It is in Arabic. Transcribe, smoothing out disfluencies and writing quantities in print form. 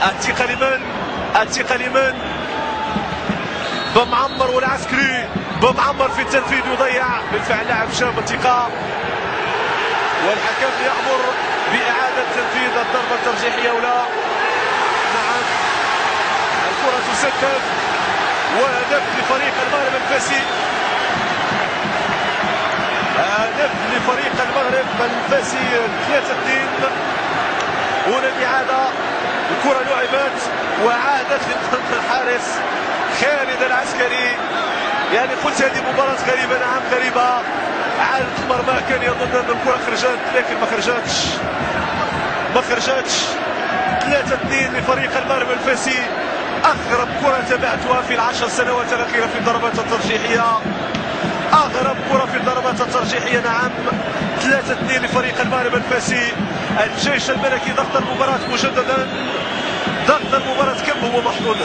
الثقة لمن؟ الثقة لمن؟ بمعمر والعسكري، بمعمر في التنفيذ يضيع بالفعل لاعب شاب الثقة، والحكم يأمر بإعادة تنفيذ الضربة الترجيحية ولا. نعم الكرة تسدد وهدف لفريق المغرب الفاسي، هدف لفريق المغرب الفاسي 3-2. هنا الإعادة، الكرة لعبت وعادت لقلب الحارس خالد العسكري. يعني قلت هذه مباراة غريبة، نعم غريبة، عادت المرمى كان يظن أن الكرة خرجت لكن ما خرجتش. 3-2 لفريق المغرب الفاسي، أغرب كرة تابعتها في ال10 سنوات الأخيرة في الضربات الترجيحية، أغرب كرة في الضربات الترجيحية. نعم 3-2 لفريق المغرب الفاسي. الجيش الملكي ضغط المباراة مجددا، ضغط المباراة كم هو محظوظ.